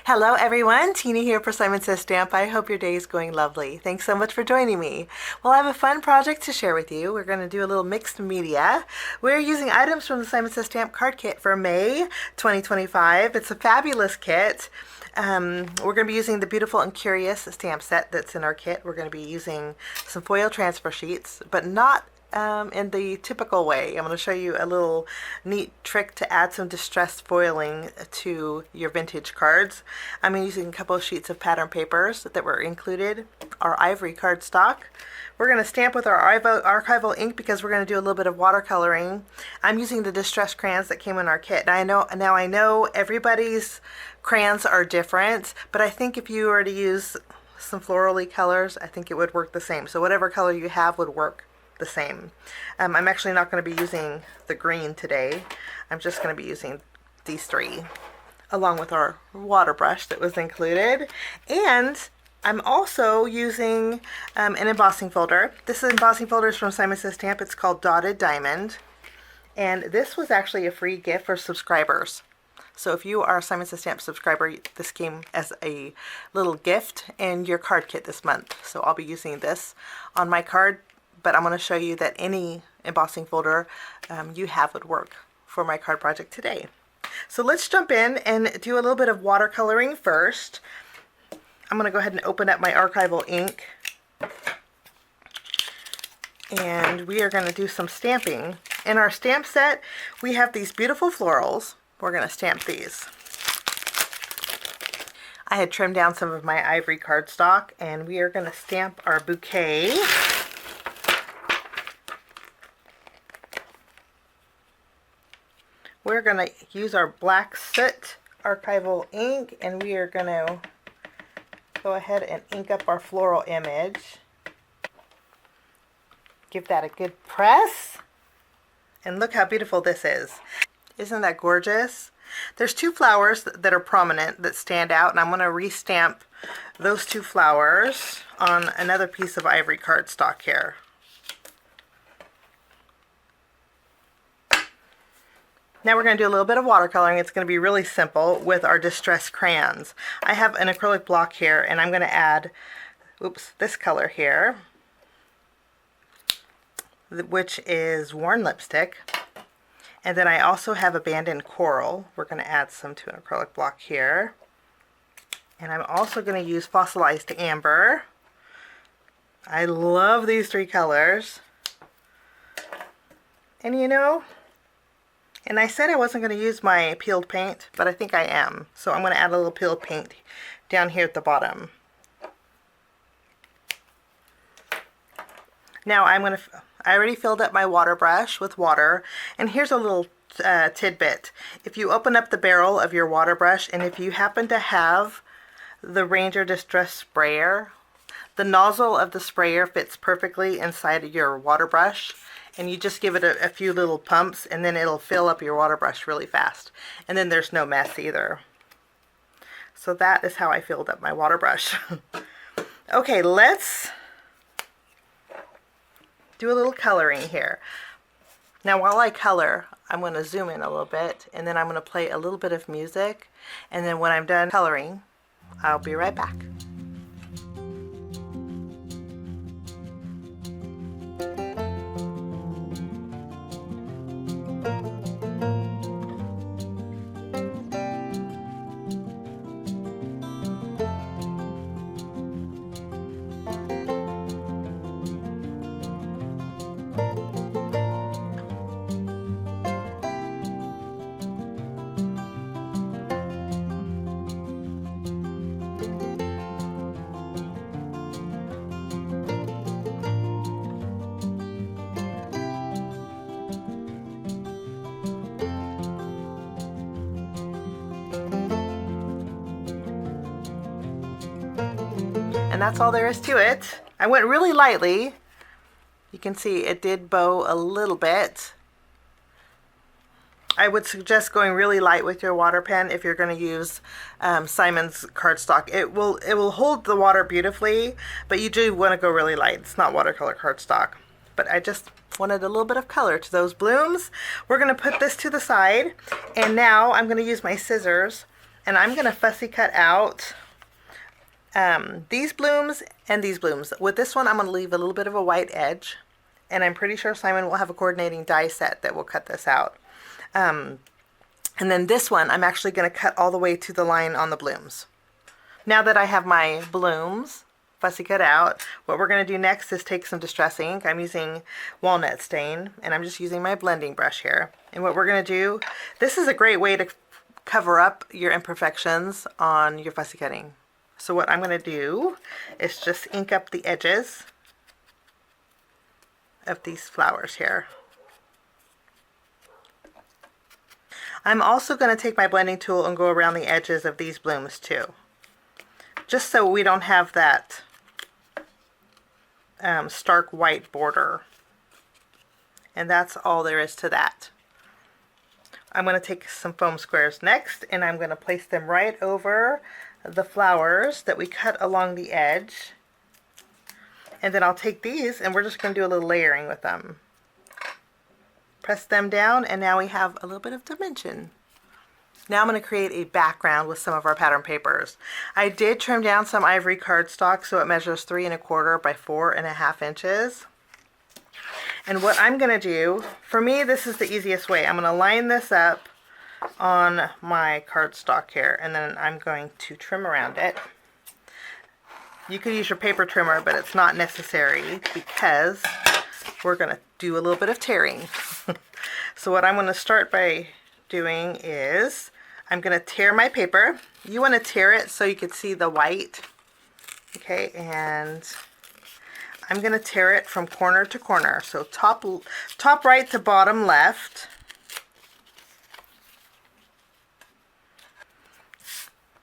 Hello everyone, Tina here for Simon Says Stamp. I hope your day is going lovely. Thanks so much for joining me. Well, I have a fun project to share with you. We're going to do a little mixed media. We're using items from the Simon Says Stamp card kit for May 2025. It's a fabulous kit. We're going to be using the Beautiful and Curious stamp set that's in our kit. We're going to be using some foil transfer sheets, but not in the typical way. I'm going to show you a little neat trick to add some distressed foiling to your vintage cards. I'm using a couple of sheets of pattern papers that were included, our ivory cardstock. We're going to stamp with our archival ink because we're going to do a little bit of watercoloring. I'm using the distressed crayons that came in our kit. Now I know everybody's crayons are different, but I think if you were to use some florally colors, I think it would work the same. So whatever color you have would work the same. I'm actually not going to be using the green today. I'm just going to be using these three along with our water brush that was included. And I'm also using an embossing folder. This embossing folder is from Simon Says Stamp. It's called Dotted Diamond. And this was actually a free gift for subscribers. So if you are a Simon Says Stamp subscriber, this came as a little gift in your card kit this month. So I'll be using this on my card, but I'm going to show you that any embossing folder you have would work for my card project today. So let's jump in and do a little bit of watercoloring first. I'm going to go ahead and open up my archival ink, and we are going to do some stamping. In our stamp set, we have these beautiful florals. We're going to stamp these. I had trimmed down some of my ivory cardstock, and we are going to stamp our bouquet. We're going to use our black soot archival ink, and we are going to go ahead and ink up our floral image. Give that a good press. And look how beautiful this is. Isn't that gorgeous? There's two flowers that are prominent that stand out, and I'm going to restamp those two flowers on another piece of ivory cardstock here. Now we're going to do a little bit of watercoloring. It's going to be really simple with our distressed crayons. I have an acrylic block here, and I'm going to add, this color here, which is Worn Lipstick. And then I also have Abandoned Coral. We're going to add some to an acrylic block here. And I'm also going to use Fossilized Amber. I love these three colors. And you know, and I said I wasn't going to use my peeled paint, but I think I am. So I'm going to add a little peeled paint down here at the bottom. Now I already filled up my water brush with water, and here's a little tidbit. If you open up the barrel of your water brush, and if you happen to have the Ranger Distress Sprayer, the nozzle of the sprayer fits perfectly inside of your water brush, and you just give it a few little pumps, and then it'll fill up your water brush really fast. And then there's no mess either. So that is how I filled up my water brush. Okay, let's do a little coloring here. Now while I color, I'm going to zoom in a little bit, and then I'm going to play a little bit of music, and then when I'm done coloring, I'll be right back. And that's all there is to it. I went really lightly. You can see it did bow a little bit. I would suggest going really light with your water pen if you're going to use Simon's cardstock. It will hold the water beautifully, but you do want to go really light. It's not watercolor cardstock. But I just wanted a little bit of color to those blooms. We're going to put this to the side, and now I'm going to use my scissors And I'm going to fussy cut out these blooms and these blooms. With this one, I'm going to leave a little bit of a white edge. And I'm pretty sure Simon will have a coordinating die set that will cut this out. And then this one, I'm actually going to cut all the way to the line on the blooms. Now that I have my blooms fussy cut out, what we're going to do next is take some distress ink. I'm using Walnut stain, and I'm just using my blending brush here. And what we're going to do, this is a great way to cover up your imperfections on your fussy cutting. So what I'm going to do is just ink up the edges of these flowers here. I'm also going to take my blending tool and go around the edges of these blooms too, just so we don't have that stark white border. And that's all there is to that. I'm going to take some foam squares next, and I'm going to place them right over the flowers that we cut along the edge. And then I'll take these and we're just going to do a little layering with them. Press them down, and now we have a little bit of dimension. Now I'm going to create a background with some of our pattern papers. I did trim down some ivory cardstock so it measures 3 1/4 by 4.5 inches. And what I'm going to do, for me this is the easiest way. I'm going to line this up on my cardstock here, and then I'm going to trim around it. You could use your paper trimmer, but it's not necessary because we're going to do a little bit of tearing. So what I'm going to start by doing is I'm going to tear my paper. You want to tear it so you can see the white. Okay, and I'm going to tear it from corner to corner. So top right to bottom left.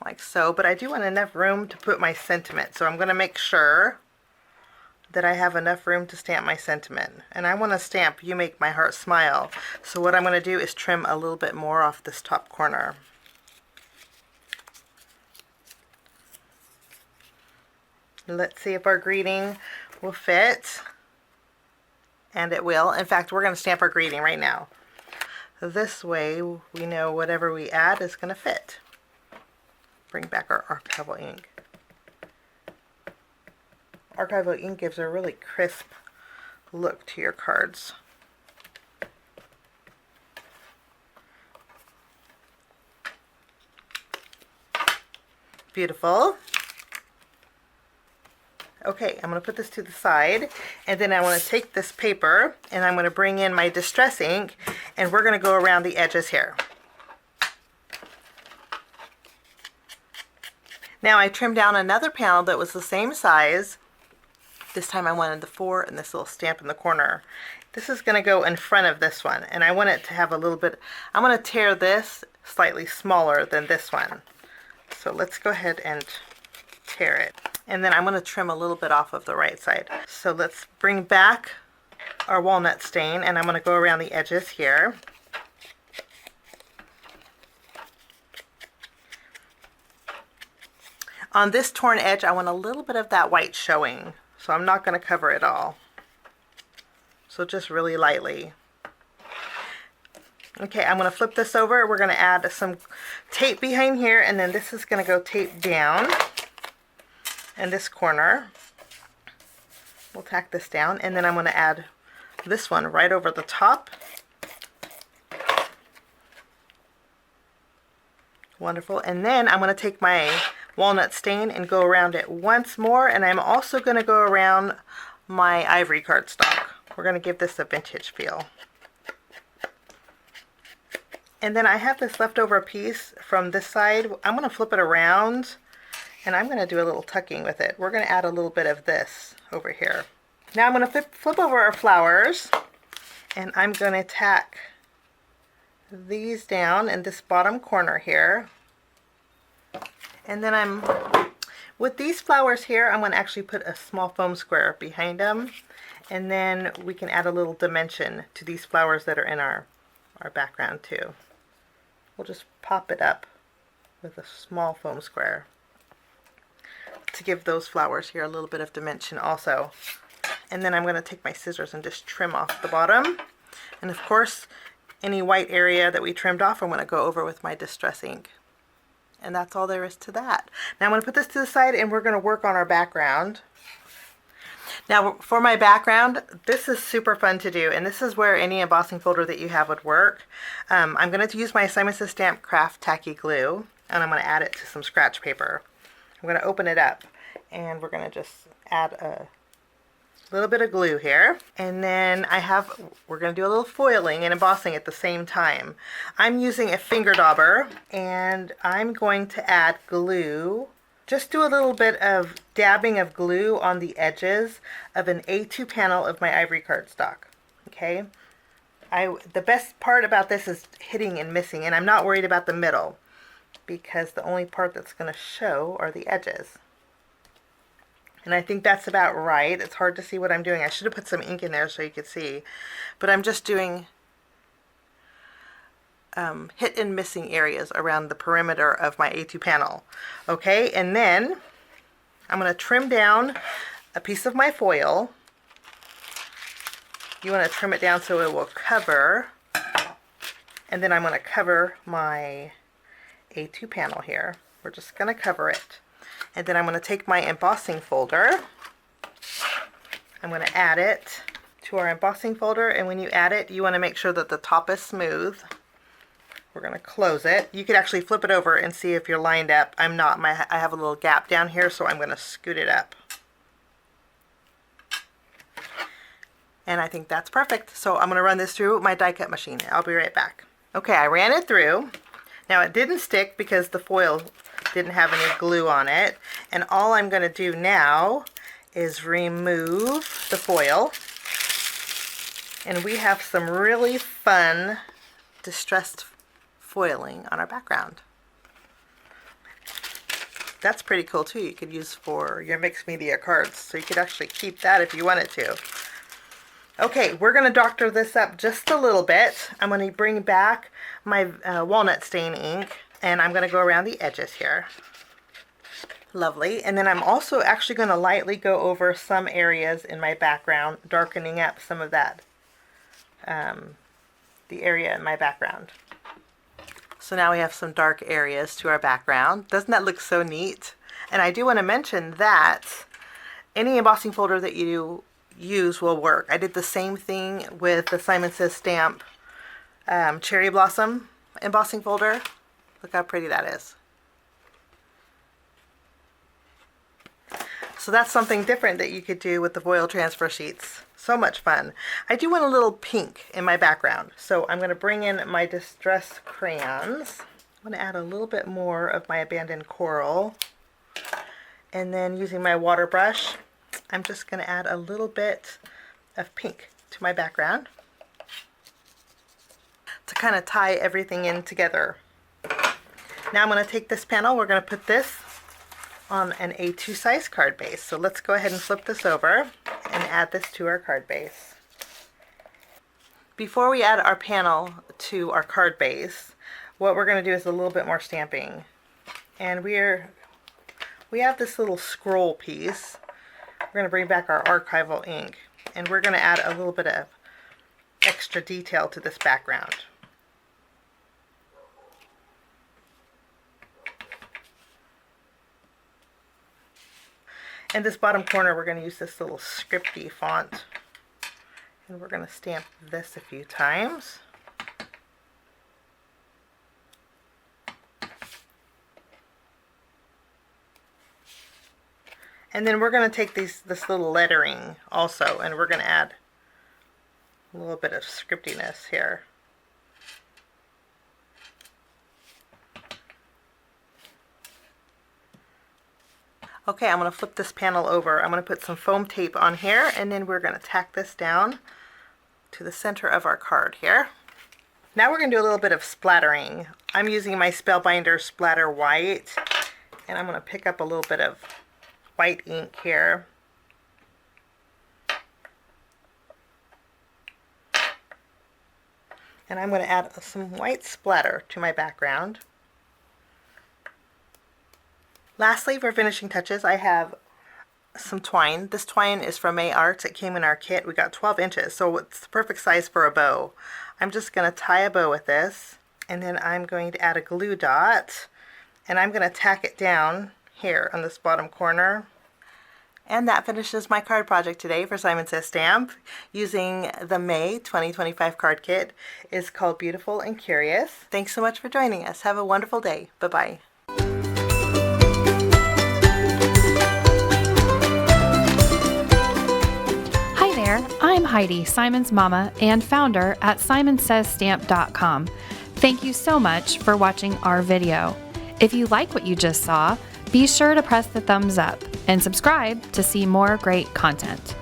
Like so, but I do want enough room to put my sentiment. So I'm going to make sure that I have enough room to stamp my sentiment. And I want to stamp "You Make My Heart Smile." So what I'm going to do is trim a little bit more off this top corner. Let's see if our greeting will fit. And it will. In fact, we're going to stamp our greeting right now. This way we know whatever we add is going to fit. Bring back our archival ink. Archival ink gives a really crisp look to your cards. Beautiful. Okay, I'm going to put this to the side, and then I want to take this paper and I'm going to bring in my distress ink, and we're going to go around the edges here. Now I trimmed down another panel that was the same size. This time I wanted the 4 and this little stamp in the corner. This is going to go in front of this one, and I want it to have a little bit, I'm going to tear this slightly smaller than this one. So let's go ahead and tear it. And then I'm going to trim a little bit off of the right side. So let's bring back our walnut stain, and I'm going to go around the edges here. On this torn edge, I want a little bit of that white showing, so I'm not going to cover it all. So just really lightly. Okay, I'm going to flip this over. We're going to add some tape behind here, and then this is going to go tape down in this corner. We'll tack this down, and then I'm going to add this one right over the top. Wonderful. And then I'm going to take my walnut stain and go around it once more, and I'm also going to go around my ivory cardstock. We're going to give this a vintage feel. And then I have this leftover piece from this side. I'm going to flip it around, and I'm going to do a little tucking with it. We're going to add a little bit of this over here. Now I'm going to flip over our flowers, and I'm going to tack these down in this bottom corner here. And then with these flowers here, I'm going to actually put a small foam square behind them, and then we can add a little dimension to these flowers that are in our background too. We'll just pop it up with a small foam square to give those flowers here a little bit of dimension also. And then I'm going to take my scissors and just trim off the bottom. And of course, any white area that we trimmed off, I'm going to go over with my distress ink. And that's all there is to that. Now I'm going to put this to the side and we're going to work on our background. Now for my background, this is super fun to do, and this is where any embossing folder that you have would work. I'm going to use my Simon Says Stamp Craft Tacky glue, and I'm going to add it to some scratch paper. I'm going to open it up, and we're going to just add a little bit of glue here, and then we're going to do a little foiling and embossing at the same time. I'm using a finger dauber, and I'm going to add glue. Just do a little bit of dabbing of glue on the edges of an A2 panel of my ivory cardstock. Okay, the best part about this is hitting and missing, and I'm not worried about the middle because the only part that's going to show are the edges. And I think that's about right. It's hard to see what I'm doing. I should have put some ink in there so you could see, but I'm just doing hit and missing areas around the perimeter of my A2 panel. Okay, and then I'm going to trim down a piece of my foil. You want to trim it down so it will cover, and then I'm going to cover my A2 panel here. We're just going to cover it, and then I'm going to take my embossing folder. I'm going to add it to our embossing folder, and when you add it, you want to make sure that the top is smooth. We're going to close it. You could actually flip it over and see if you're lined up. I'm not. I have a little gap down here, so I'm going to scoot it up. And I think that's perfect. So I'm going to run this through my die cut machine. I'll be right back. Okay, I ran it through. Now it didn't stick because the foil didn't have any glue on it. And all I'm going to do now is remove the foil. And we have some really fun distressed foiling on our background. That's pretty cool too. You could use for your mixed media cards, so you could actually keep that if you wanted to. Okay, we're going to doctor this up just a little bit. I'm going to bring back my walnut stain ink, and I'm going to go around the edges here. Lovely. And then I'm also actually going to lightly go over some areas in my background, darkening up some of that, the area in my background. So now we have some dark areas to our background. Doesn't that look so neat? And I do want to mention that any embossing folder that you use will work. I did the same thing with the Simon Says Stamp Cherry Blossom embossing folder. Look how pretty that is. So that's something different that you could do with the foil transfer sheets. So much fun. I do want a little pink in my background, so I'm going to bring in my distress crayons. I'm going to add a little bit more of my abandoned coral, and then using my water brush, I'm just going to add a little bit of pink to my background to kind of tie everything in together. Now I'm going to take this panel, we're going to put this on an A2 size card base. So let's go ahead and flip this over and add this to our card base. Before we add our panel to our card base, what we're going to do is a little bit more stamping. And we have this little scroll piece. We're going to bring back our archival ink, and we're going to add a little bit of extra detail to this background. In this bottom corner, we're going to use this little scripty font, and we're going to stamp this a few times. And then we're going to take this little lettering also, and we're going to add a little bit of scriptiness here. Okay, I'm going to flip this panel over. I'm going to put some foam tape on here, and then we're going to tack this down to the center of our card here. Now we're going to do a little bit of splattering. I'm using my Spellbinders Splatter White, and I'm going to pick up a little bit of white ink here. And I'm going to add some white splatter to my background. Lastly, for finishing touches, I have some twine. This twine is from Arts. It came in our kit. We got 12 inches, so it's the perfect size for a bow. I'm just going to tie a bow with this, and then I'm going to add a glue dot And I'm going to tack it down here on this bottom corner. And that finishes my card project today for Simon Says Stamp using the May 2025 card kit. It's called Beautiful and Curious. Thanks so much for joining us. Have a wonderful day. Bye-bye. Hi there, I'm Heidi, Simon's mama and founder at SimonSaysStamp.com. Thank you so much for watching our video. If you like what you just saw, be sure to press the thumbs up and subscribe to see more great content.